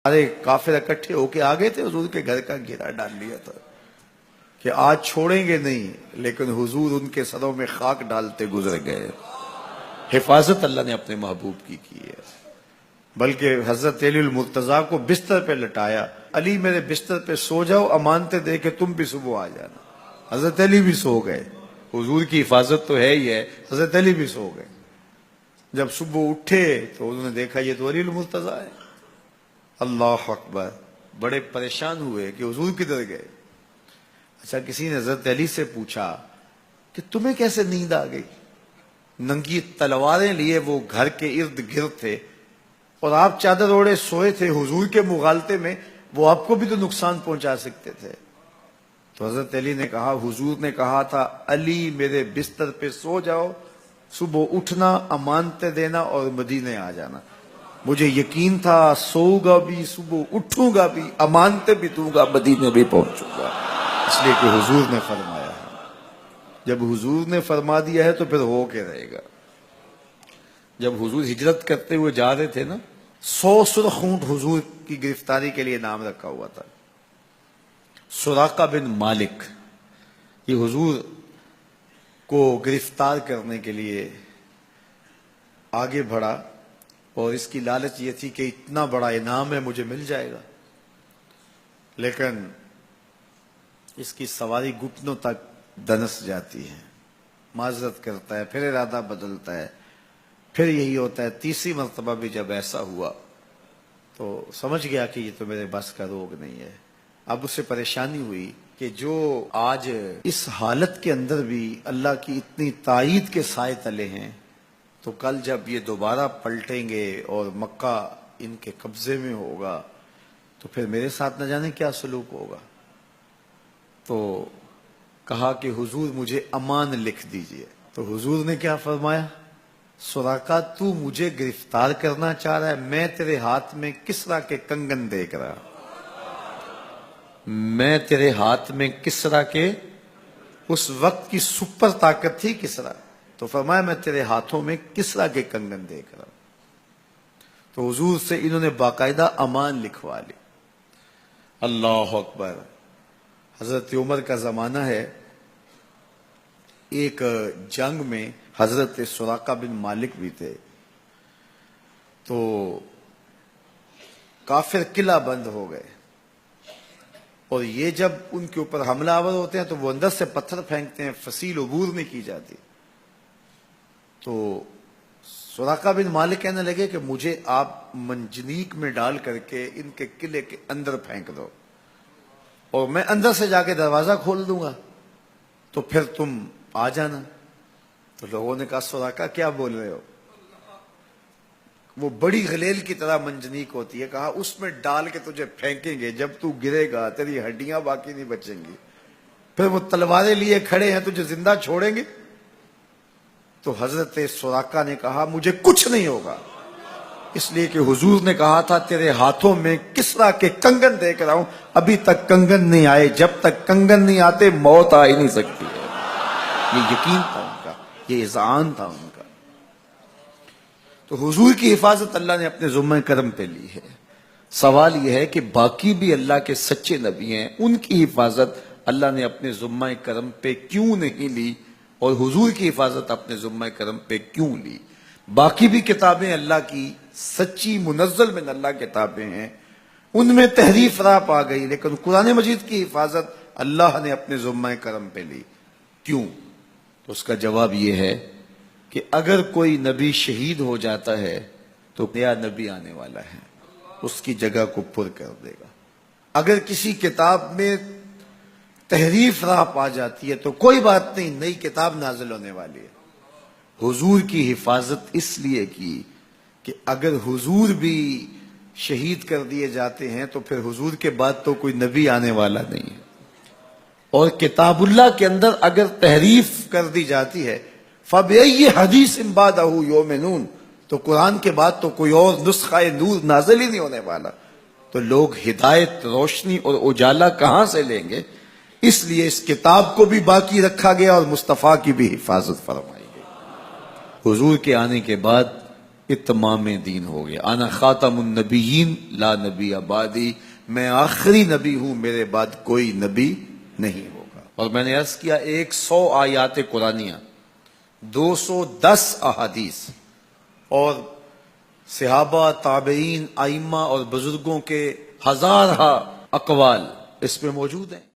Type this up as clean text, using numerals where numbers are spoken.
سارے کافر اکٹھے ہو کے آ گئے تھے، حضور کے گھر کا گھیرا ڈال لیا تھا کہ آج چھوڑیں گے نہیں، لیکن حضور ان کے سروں میں خاک ڈالتے گزر گئے۔ حفاظت اللہ نے اپنے محبوب کی ہے، بلکہ حضرت علی المرتضیٰ کو بستر پہ لٹایا، علی میرے بستر پہ سو جاؤ، امانتیں دے کہ تم بھی صبح آ جانا۔ حضرت علی بھی سو گئے، حضور کی حفاظت تو ہے ہی ہے، حضرت علی بھی سو گئے۔ جب صبح اٹھے تو انہوں نے دیکھا یہ تو علی المرتضیٰ ہے۔ اللہ اکبر، بڑے پریشان ہوئے کہ حضور کدھر گئے۔ اچھا، کسی نے حضرت علی سے پوچھا کہ تمہیں کیسے نیند آ گئی؟ ننگی تلواریں لیے وہ گھر کے ارد گرد تھے اور آپ چادر اوڑے سوئے تھے حضور کے مغالطے میں، وہ آپ کو بھی تو نقصان پہنچا سکتے تھے۔ تو حضرت علی نے کہا، حضور نے کہا تھا علی میرے بستر پہ سو جاؤ، صبح اٹھنا، امانتیں دینا اور مدینے آ جانا۔ مجھے یقین تھا سوؤں گا بھی، صبح اٹھوں گا بھی، امانتیں بھی دوں گا، مدینے بھی پہنچوں گا، اس لیے کہ حضور نے فرمایا ہے۔ جب حضور نے فرما دیا ہے تو پھر ہو کے رہے گا۔ جب حضور ہجرت کرتے ہوئے جا رہے تھے نا، 100 سرخ اونٹ حضور کی گرفتاری کے لیے نام رکھا ہوا تھا۔ سراقہ بن مالک یہ حضور کو گرفتار کرنے کے لیے آگے بڑھا اور اس کی لالچ یہ تھی کہ اتنا بڑا انعام ہے، مجھے مل جائے گا، لیکن اس کی سواری گھٹنوں تک دنس جاتی ہے، معذرت کرتا ہے، پھر ارادہ بدلتا ہے، پھر یہی ہوتا ہے۔ تیسری مرتبہ بھی جب ایسا ہوا تو سمجھ گیا کہ یہ تو میرے بس کا روگ نہیں ہے۔ اب اسے پریشانی ہوئی کہ جو آج اس حالت کے اندر بھی اللہ کی اتنی تائید کے سائے تلے ہیں، تو کل جب یہ دوبارہ پلٹیں گے اور مکہ ان کے قبضے میں ہوگا تو پھر میرے ساتھ نہ جانے کیا سلوک ہوگا۔ تو کہا کہ حضور مجھے امان لکھ دیجئے۔ تو حضور نے کیا فرمایا، سراقہ تو مجھے گرفتار کرنا چاہ رہا ہے، میں تیرے ہاتھ میں کسرا کے کنگن دیکھ رہا، میں تیرے ہاتھ میں کسرا کے، اس وقت کی سپر طاقت تھی کسرا، تو فرمایا میں تیرے ہاتھوں میں کسرا کے کنگن دیکھ رہا۔ تو حضور سے انہوں نے باقاعدہ امان لکھوا لی۔ اللہ اکبر۔ حضرت عمر کا زمانہ ہے، ایک جنگ میں حضرت سراقہ بن مالک بھی تھے، تو کافر قلعہ بند ہو گئے، اور یہ جب ان کے اوپر حملہ آور ہوتے ہیں تو وہ اندر سے پتھر پھینکتے ہیں، فصیل عبور نہیں کی جاتی۔ تو سراقہ بن مالک کہنے لگے کہ مجھے آپ منجنیق میں ڈال کر کے ان کے قلعے کے اندر پھینک دو، اور میں اندر سے جا کے دروازہ کھول دوں گا، تو پھر تم آ جانا۔ تو لوگوں نے کہا سراقہ کیا بول رہے ہو؟ وہ بڑی غلیل کی طرح منجنیق ہوتی ہے، کہا اس میں ڈال کے تجھے پھینکیں گے، جب تو گرے گا تیری ہڈیاں باقی نہیں بچیں گی، پھر وہ تلواریں لیے کھڑے ہیں تجھے زندہ چھوڑیں گے۔ تو حضرت سراقہ نے کہا مجھے کچھ نہیں ہوگا، اس لیے کہ حضور نے کہا تھا تیرے ہاتھوں میں کسرا کے کنگن دیکھ رہا ہوں، ابھی تک کنگن نہیں آئے، جب تک کنگن نہیں آتے موت آ ہی نہیں سکتی ہے۔ یہ یقین تھا ان کا، یہ اذعان تھا ان کا۔ تو حضور کی حفاظت اللہ نے اپنے ذمہ کرم پہ لی ہے۔ سوال یہ ہے کہ باقی بھی اللہ کے سچے نبی ہیں، ان کی حفاظت اللہ نے اپنے ذمہ کرم پہ کیوں نہیں لی، اور حضور کی حفاظت اپنے ذمہ کرم پہ کیوں لی؟ باقی بھی کتابیں اللہ کی سچی منزل من اللہ کتابیں ہیں، ان میں تحریف راپ آ گئی، لیکن قرآن مجید کی حفاظت اللہ نے اپنے ذمہ کرم پہ لی۔ کیوں؟ تو اس کا جواب یہ ہے کہ اگر کوئی نبی شہید ہو جاتا ہے تو نیا نبی آنے والا ہے، اس کی جگہ کو پر کر دے گا۔ اگر کسی کتاب میں تحریف راپ آ جاتی ہے تو کوئی بات نہیں، نئی کتاب نازل ہونے والی ہے۔ حضور کی حفاظت اس لیے کی کہ اگر حضور بھی شہید کر دیے جاتے ہیں تو پھر حضور کے بعد تو کوئی نبی آنے والا نہیں ہے، اور کتاب اللہ کے اندر اگر تحریف کر دی جاتی ہے فَبِأَيِّ حَدِيثٍ بَعْدَهُ يُؤْمِنُونَ، تو قرآن کے بعد تو کوئی اور نسخہ نور نازل ہی نہیں ہونے والا، تو لوگ ہدایت، روشنی اور اجالا کہاں سے لیں گے؟ اس لیے اس کتاب کو بھی باقی رکھا گیا اور مصطفیٰ کی بھی حفاظت فرمائی گئی۔ حضور کے آنے کے بعد اتمام دین ہو گیا. انا خاتم النبیین لا نبی بعدی، میں آخری نبی ہوں، میرے بعد کوئی نبی نہیں ہوگا. اور میں نے عرض کیا 100 آیات قرآنیہ، 210 احادیث اور صحابہ، تابعین، ائمہ اور بزرگوں کے ہزارہ اقوال اس میں موجود ہیں.